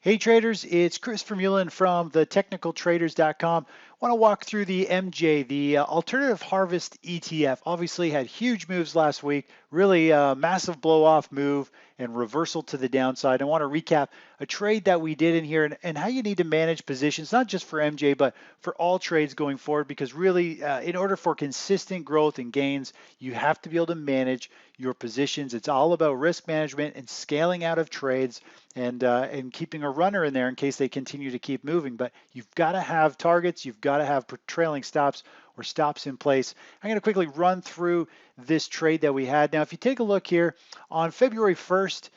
Hey traders, it's Christopher Mullen from the technicaltraders.com. Want to walk through the MJ, the alternative harvest ETF. Obviously had huge moves last week, really massive blow off move and reversal to the downside. I want to recap a trade that we did in here and how you need to manage positions, not just for MJ, but for all trades going forward, because really in order for consistent growth and gains, you have to be able to manage your positions. It's all about risk management and scaling out of trades and keeping a runner in there in case they continue to keep moving. But you've got to have targets, you've got to have trailing stops or stops in place. I'm going to quickly run through this trade that we had. Now, if you take a look here on February 1st,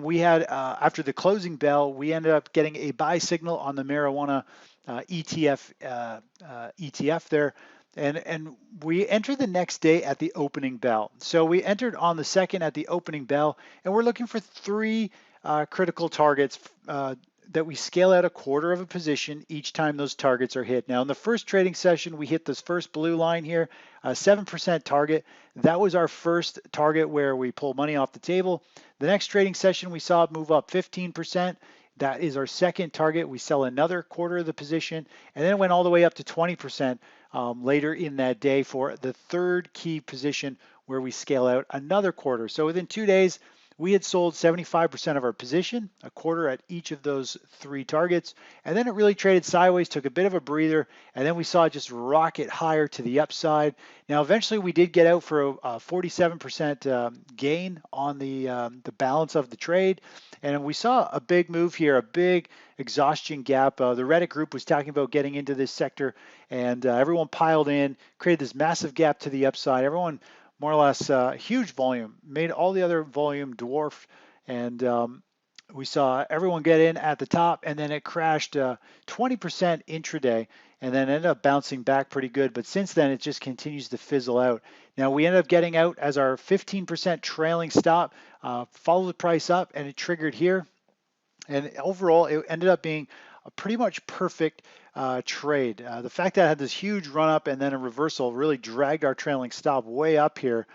we had after the closing bell, we ended up getting a buy signal on the marijuana ETF there. And we entered the next day at the opening bell. So we entered on the second at the opening bell, and we're looking for three critical targets that we scale out a quarter of a position each time those targets are hit. Now, in the first trading session, we hit this first blue line here, a 7% target. That was our first target where we pull money off the table. The next trading session, we saw it move up 15%. That is our second target. We sell another quarter of the position, and then it went all the way up to 20% later in that day for the third key position where we scale out another quarter. So within 2 days, we had sold 75% of our position, a quarter at each of those three targets, and then it really traded sideways, took a bit of a breather, and then we saw it just rocket higher to the upside. Now, eventually, we did get out for a 47% gain on the balance of the trade, and we saw a big move here, a big exhaustion gap. The Reddit group was talking about getting into this sector, and everyone piled in, created this massive gap to the upside. Everyone more or less huge volume, made all the other volume dwarf, and we saw everyone get in at the top, and then it crashed 20% intraday, and then ended up bouncing back pretty good. But since then, it just continues to fizzle out. Now, we ended up getting out as our 15% trailing stop, followed the price up, and it triggered here. And overall, it ended up being a pretty much perfect trade. The fact that it had this huge run up and then a reversal really dragged our trailing stop way up here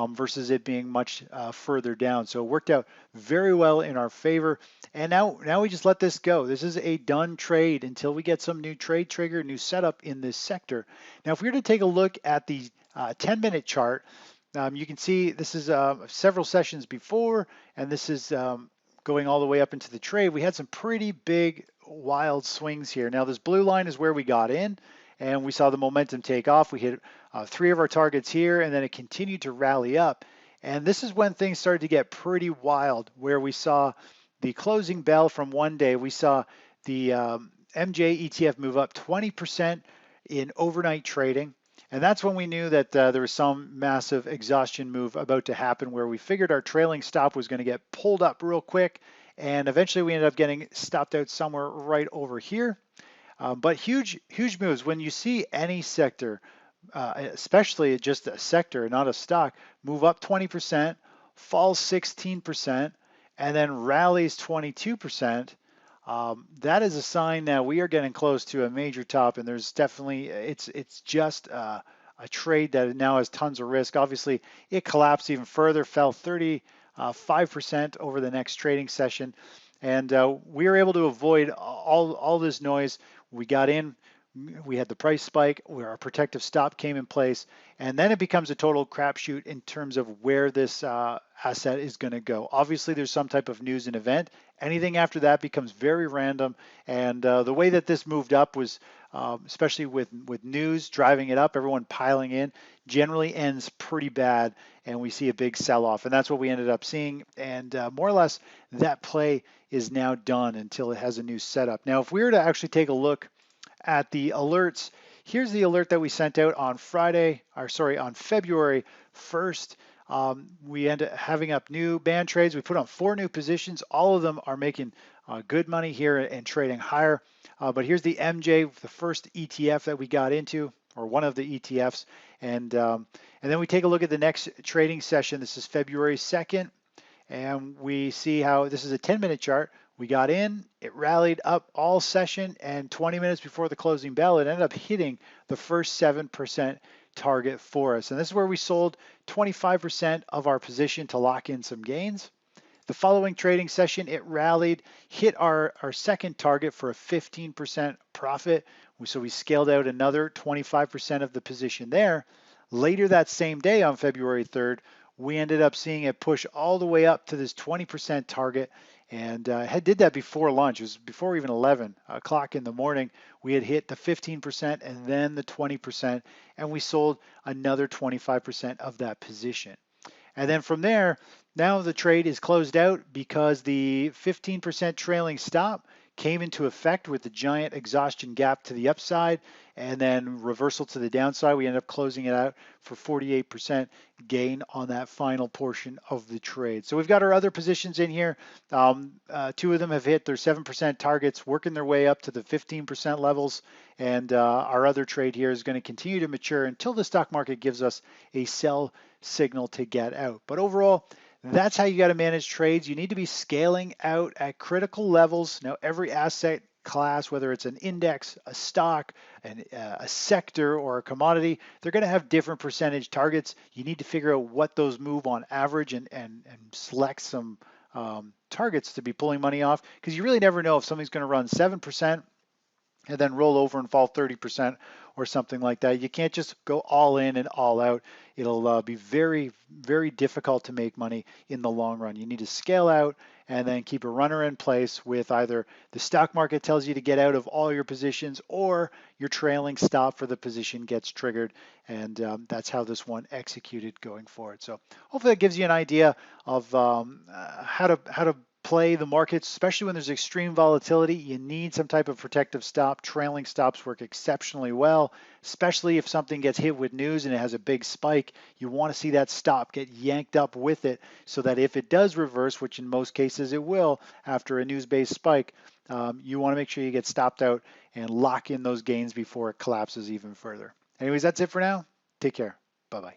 versus it being much further down. So it worked out very well in our favor. And now we just let this go. This is a done trade until we get some new trade trigger, new setup in this sector. Now, if we were to take a look at the 10-minute chart, you can see this is several sessions before, and this is going all the way up into the trade. We had some pretty big wild swings here. Now this blue line is where we got in, and we saw the momentum take off. We hit three of our targets here, and then it continued to rally up. And this is when things started to get pretty wild, where we saw the closing bell from one day. We saw the MJ ETF move up 20% in overnight trading. And that's when we knew that there was some massive exhaustion move about to happen, where we figured our trailing stop was going to get pulled up real quick. And eventually we ended up getting stopped out somewhere right over here. But huge moves. When you see any sector, especially just a sector, not a stock, move up 20%, falls 16%, and then rallies 22%, that is a sign that we are getting close to a major top, and there's definitely, it's just a trade that now has tons of risk. Obviously, it collapsed even further, fell 35% over the next trading session, and we were able to avoid all this noise. We got in, we had the price spike, where our protective stop came in place, and then it becomes a total crapshoot in terms of where this asset is going to go. Obviously, there's some type of news and event. Anything after that becomes very random, and the way that this moved up was, especially with news driving it up, everyone piling in, generally ends pretty bad, and we see a big sell-off, and that's what we ended up seeing. And more or less, that play is now done until it has a new setup. Now, if we were to actually take a look at the alerts, here's the alert that we sent out on on February 1st. We end up having up new band trades. We put on 4 new positions. All of them are making good money here and trading higher. But here's the MJ, the first ETF that we got into, or one of the ETFs. And then we take a look at the next trading session. This is February 2nd. And we see how this is a 10-minute chart. We got in, it rallied up all session, and 20 minutes before the closing bell, it ended up hitting the first 7% target for us. And this is where we sold 25% of our position to lock in some gains. The following trading session, it rallied, hit our second target for a 15% profit. So we scaled out another 25% of the position there. Later that same day on February 3rd, we ended up seeing it push all the way up to this 20% target, and did that before lunch. It was before even 11 o'clock in the morning. We had hit the 15% and then the 20%, and we sold another 25% of that position. And then from there, now the trade is closed out because the 15% trailing stop came into effect with the giant exhaustion gap to the upside and then reversal to the downside. We end up closing it out for 48% gain on that final portion of the trade. So we've got our other positions in here. Two of them have hit their 7% targets, working their way up to the 15% levels. And our other trade here is going to continue to mature until the stock market gives us a sell signal to get out. But overall, that's how you got to manage trades. You need to be scaling out at critical levels. Now, every asset class, whether it's an index, a stock, a sector, or a commodity, they're going to have different percentage targets. You need to figure out what those move on average and select some targets to be pulling money off, because you really never know if something's going to run 7% and then roll over and fall 30% or something like that. You can't just go all in and all out. It'll be very, very difficult to make money in the long run. You need to scale out and then keep a runner in place with either the stock market tells you to get out of all your positions or your trailing stop for the position gets triggered. And that's how this one executed going forward. So hopefully that gives you an idea of how to play the markets, especially when there's extreme volatility. You need some type of protective stop. Trailing stops work exceptionally well, especially if something gets hit with news and it has a big spike. You want to see that stop get yanked up with it so that if it does reverse, which in most cases it will after a news-based spike, you want to make sure you get stopped out and lock in those gains before it collapses even further. Anyways, that's it for now. Take care. Bye-bye.